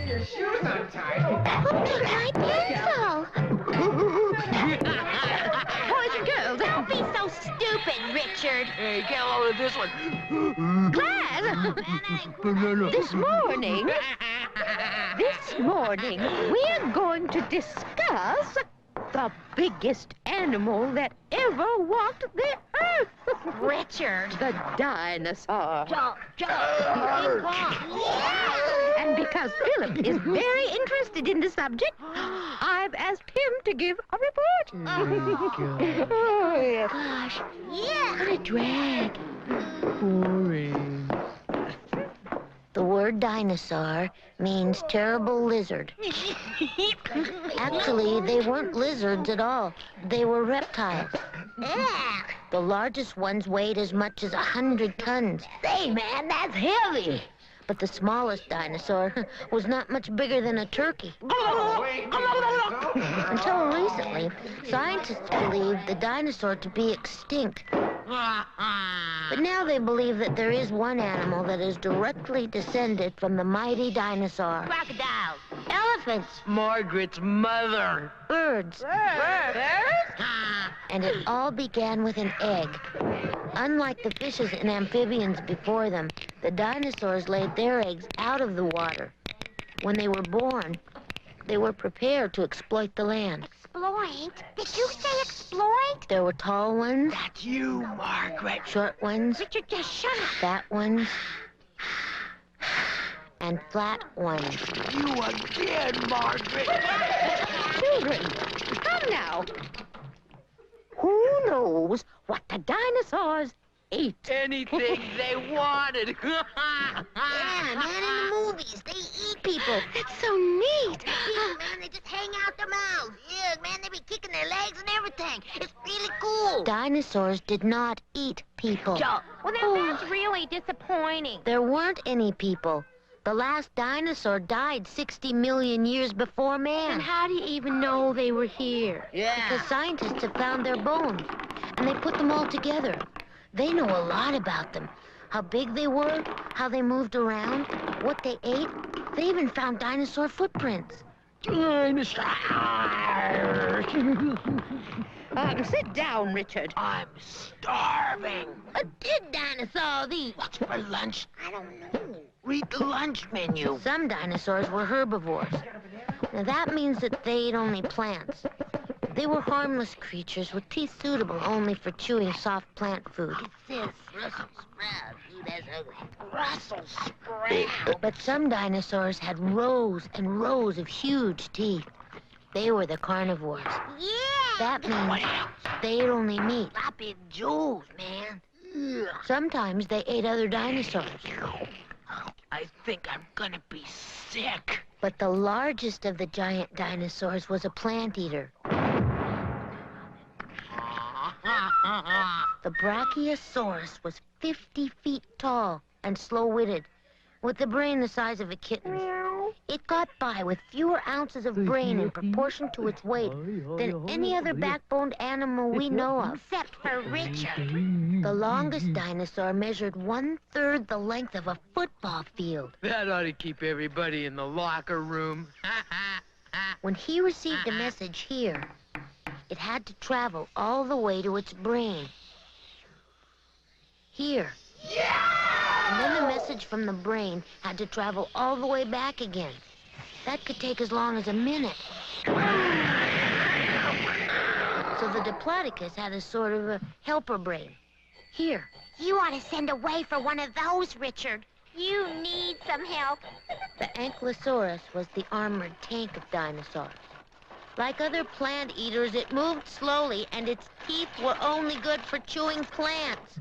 Get your shoes untied. Who took my pencil? Boys and girls, Don't be so stupid, Richard. Hey, get a load of this one. Glad. This morning, we're going to discuss the biggest animal that ever walked the earth. Richard. The dinosaur. Jump. And because Philip is very interested in the subject, I've asked him to give a report. Oh, yes. Gosh, yeah. What a drag. Boring. The word dinosaur means terrible lizard. Actually, they weren't lizards at all. They were reptiles. The largest ones weighed as much as 100 tons. Say, man, that's heavy. But the smallest dinosaur was not much bigger than a turkey. Until recently, scientists believed the dinosaur to be extinct. But now they believe that there is one animal that is directly descended from the mighty dinosaur. Crocodiles. Elephants, Margaret's mother. birds, and it all began with an egg. Unlike the fishes and amphibians before them, the dinosaurs laid their eggs out of the water. When they were born, they were prepared to exploit the land. Exploit? Did you say exploit? There were tall ones, That's you, Margaret. short ones, Richard, just shut up. fat ones, and flat ones. You again, Margaret. Children, come now. Who knows what the dinosaurs ate? Anything they wanted. Yeah, man, in the movies, they eat people. That's so neat. Yeah, man, they just hang out their mouths. Yeah, man, they be kicking their legs and everything. It's really cool. Dinosaurs did not eat people. Well, now that's really disappointing. There weren't any people. The last dinosaur died 60 million years before man. And how do you even know they were here? Because scientists have found their bones, and they put them all together. They know a lot about them. How big they were, how they moved around, what they ate. They even found dinosaur footprints. Sit down, Richard. I'm starving. What did dinosaurs eat? What's for lunch? I don't know. Read the lunch menu. Some dinosaurs were herbivores. Now that means that they ate only plants. They were harmless creatures with teeth suitable only for chewing soft plant food. This Brussels sprout. Ooh, that's ugly. Brussels sprout. But some dinosaurs had rows and rows of huge teeth. They were the carnivores. Yeah. That means they ate only meat. Sloppy Joes, man. Ugh. Sometimes they ate other dinosaurs. I think I'm gonna be sick. But the largest of the giant dinosaurs was a plant eater. The Brachiosaurus was 50 feet tall and slow-witted, with a brain the size of a kitten's. It got by with fewer ounces of brain in proportion to its weight than any other backboned animal we know of. Except for Richard. The longest dinosaur measured 1/3 the length of a football field. That ought to keep everybody in the locker room. When he received a message here, it had to travel all the way to its brain. Here. And then the message from the brain had to travel all the way back again. That could take as long as a minute. So the Diplodocus had a sort of a helper brain. Here. You ought to send away for one of those, Richard. You need some help. The Ankylosaurus was the armored tank of dinosaurs. Like other plant eaters, it moved slowly, and its teeth were only good for chewing plants.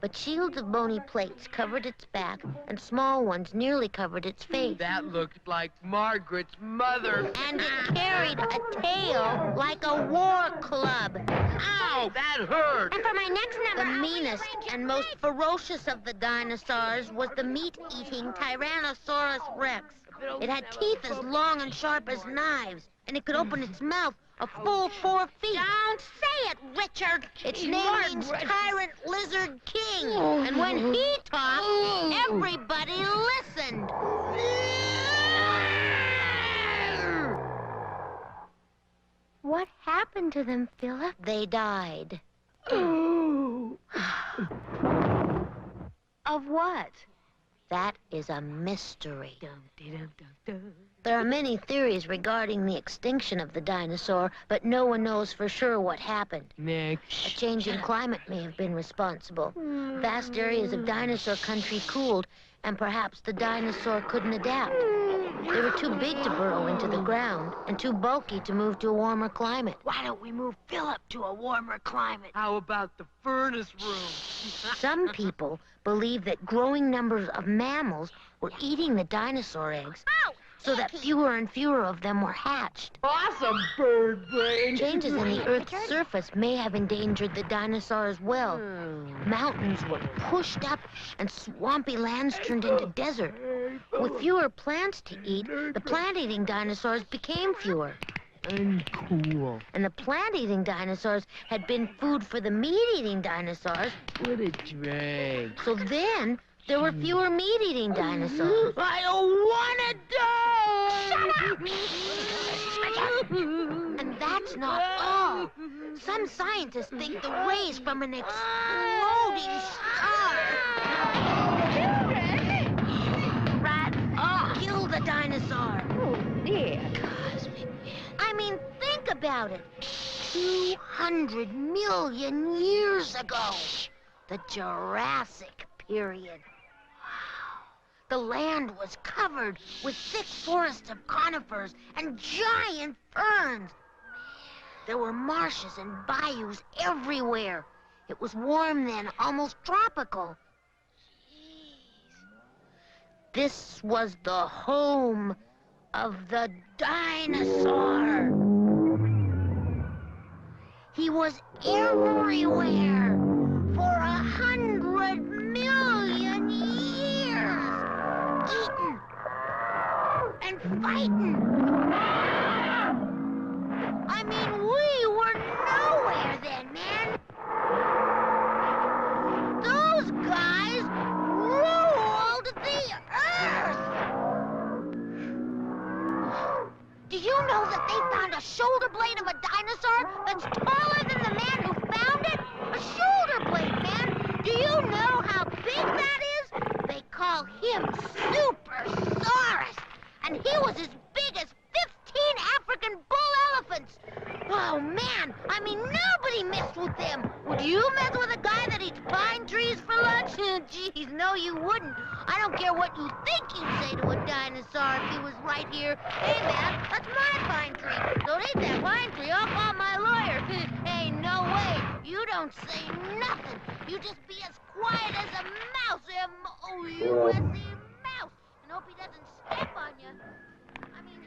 But shields of bony plates covered its back, and small ones nearly covered its face. That looked like Margaret's mother. And it carried a tail like a war club. Ow, that hurt. And for my next number, The I'll meanest rearrange your and most legs. ferocious of the dinosaurs was the meat-eating Tyrannosaurus rex. It had teeth as long and sharp as knives, and it could open its mouth a full 4 feet. Don't say it, Richard. Its name means Tyrant Lizard King, and when he talked, everybody listened. happened to them, Philip? They died. Of what? That is a mystery. Dum-dee-dum-dum-dum. There are many theories regarding the extinction of the dinosaur, but no one knows for sure what happened. Next. A change in climate may have been responsible. Vast areas of dinosaur country cooled, and perhaps the dinosaur couldn't adapt. They were too big to burrow into the ground and too bulky to move to a warmer climate. Why don't we move Philip to a warmer climate? How about the furnace room? Some people believe that growing numbers of mammals were eating the dinosaur eggs so that fewer and fewer of them were hatched. Awesome, bird brain! Changes in the Earth's surface may have endangered the dinosaur as well. Mountains were pushed up and swampy lands turned into desert. With fewer plants to eat, the plant-eating dinosaurs became fewer. Uncool. And the plant-eating dinosaurs had been food for the meat-eating dinosaurs. What a drag. So then, there were fewer meat-eating dinosaurs. I don't wanna die! And that's not all. Some scientists think the rays from an exploding star killed the dinosaur. Oh, dear. I mean, think about it. 200 million years ago. The Jurassic period. The land was covered with thick forests of conifers and giant ferns. There were marshes and bayous everywhere. It was warm then, almost tropical. This was the home of the dinosaur. He was everywhere for 100 million years, eating and fighting. I mean, we were nowhere then, man. Those guys ruled the earth. Do you know that they found a shoulder blade of a dinosaur that's taller than the man who found it? A shoulder blade, man. Do you know how big that is? They call him Supersaurus. And he was as big as 15 African bull elephants. Oh, man. I mean, nobody messed with them. Would you mess with a guy that eats pine trees for lunch? Geez, no, you wouldn't. I don't care what you think you'd say to a dinosaur if he was right here. Hey, man, that's my pine tree. Don't eat that pine tree. I'll call my lawyer. Hey, no way. You don't say nothing. You just be as quiet as a mouse. M-O-U-S-E, mouse. And hope he doesn't step on you. I mean...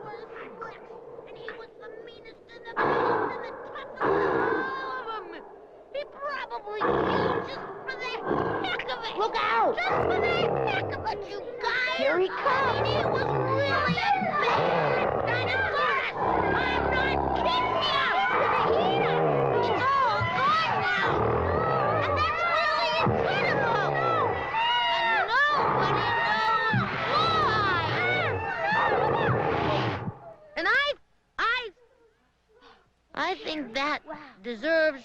And he was the meanest and the biggest and the toughest of all of them. He probably killed just for the heck of it. Look out! Just for the heck of it, you guys. Here he I comes. mean, it was really a big Dinosaurus. I'm not kidding you. It's all gone now. And that's really incredible. And nobody knows why. And I think that deserves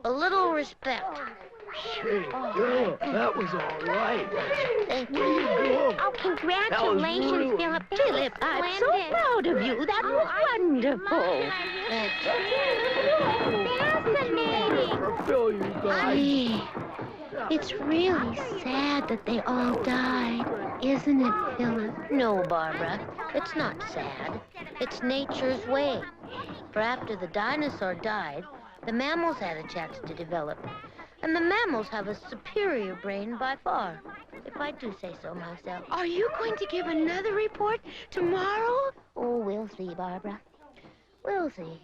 a little respect. Hey, girl, that was all right. Thank Way you. to go. Oh, Congratulations, really- Philip. Philip, I'm so proud of you. That was wonderful. Fascinating. For Phil, you guys. It's really sad that they all died, isn't it, Philip? No, Barbara, it's not sad. It's nature's way. For after the dinosaur died, the mammals had a chance to develop. And the mammals have a superior brain by far, if I do say so myself. Are you going to give another report tomorrow? Oh, we'll see, Barbara. We'll see.